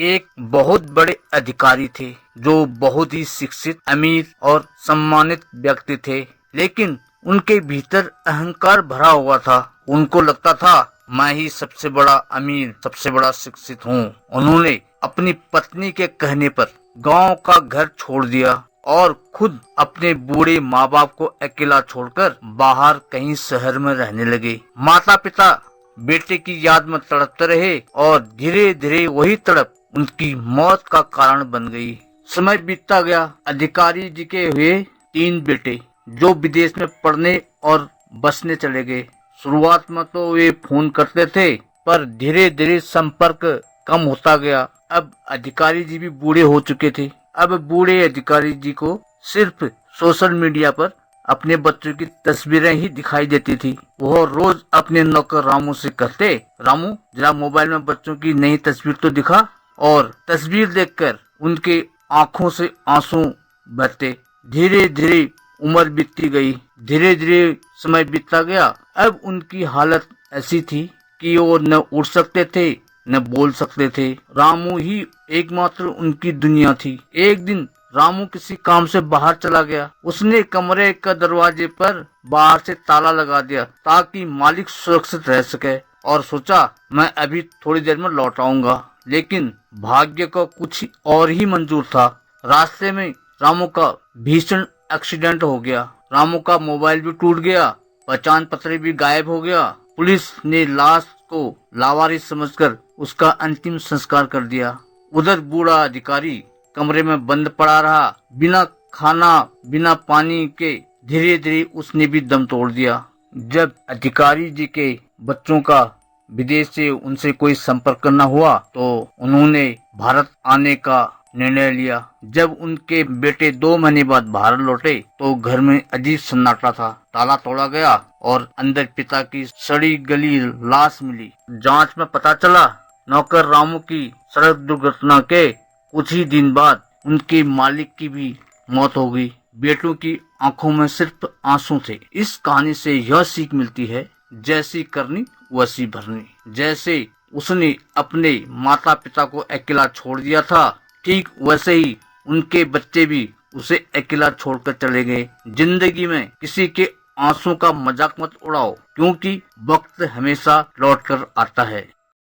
एक बहुत बड़े अधिकारी थे जो बहुत ही शिक्षित, अमीर और सम्मानित व्यक्ति थे, लेकिन उनके भीतर अहंकार भरा हुआ था। उनको लगता था मैं ही सबसे बड़ा अमीर, सबसे बड़ा शिक्षित हूँ। उन्होंने अपनी पत्नी के कहने पर गांव का घर छोड़ दिया और खुद अपने बूढ़े माँ बाप को अकेला छोड़कर बाहर कहीं शहर में रहने लगे। माता पिता बेटे की याद में तड़पते रहे और धीरे धीरे वही तड़प उनकी मौत का कारण बन गई। समय बीतता गया। अधिकारी जी के हुए 3 बेटे जो विदेश में पढ़ने और बसने चले गए। शुरुआत में तो वे फोन करते थे, पर धीरे धीरे संपर्क कम होता गया। अब अधिकारी जी भी बूढ़े हो चुके थे। अब बूढ़े अधिकारी जी को सिर्फ सोशल मीडिया पर अपने बच्चों की तस्वीरें ही दिखाई देती थी। वह रोज अपने नौकर रामू से कहते, रामू जरा मोबाइल में बच्चों की नई तस्वीर तो दिखा। और तस्वीर देखकर उनके आंखों से आंसू बहते। धीरे धीरे उम्र बीतती गई, धीरे धीरे समय बीतता गया। अब उनकी हालत ऐसी थी कि वो न उड़ सकते थे न बोल सकते थे। रामू ही एकमात्र उनकी दुनिया थी। एक दिन रामू किसी काम से बाहर चला गया। उसने कमरे का दरवाजे पर बाहर से ताला लगा दिया ताकि मालिक सुरक्षित रह सके, और सोचा मैं अभी थोड़ी देर में लौट आऊंगा। लेकिन भाग्य को कुछ और ही मंजूर था। रास्ते में रामू का भीषण एक्सीडेंट हो गया। रामू का मोबाइल भी टूट गया, पहचान पत्र भी गायब हो गया। पुलिस ने लाश को लावारिस समझकर उसका अंतिम संस्कार कर दिया। उधर बूढ़ा अधिकारी कमरे में बंद पड़ा रहा, बिना खाना बिना पानी के। धीरे धीरे उसने भी दम तोड़ दिया। जब अधिकारी जी के बच्चों का विदेश से उनसे कोई संपर्क न हुआ तो उन्होंने भारत आने का निर्णय लिया। जब उनके बेटे 2 महीने बाद भारत लौटे तो घर में अजीब सन्नाटा था। ताला तोड़ा गया और अंदर पिता की सड़ी गली लाश मिली। जांच में पता चला नौकर रामू की सड़क दुर्घटना के कुछ ही दिन बाद उनके मालिक की भी मौत हो गई। बेटों की आंखों में सिर्फ आंसू थे। इस कहानी से यह सीख मिलती है, जैसी करनी वैसी भरनी। जैसे उसने अपने माता पिता को अकेला छोड़ दिया था, ठीक वैसे ही उनके बच्चे भी उसे अकेला छोड़कर चले गए। जिंदगी में किसी के आंसू का मजाक मत उड़ाओ, क्योंकि वक्त हमेशा लौट कर आता है।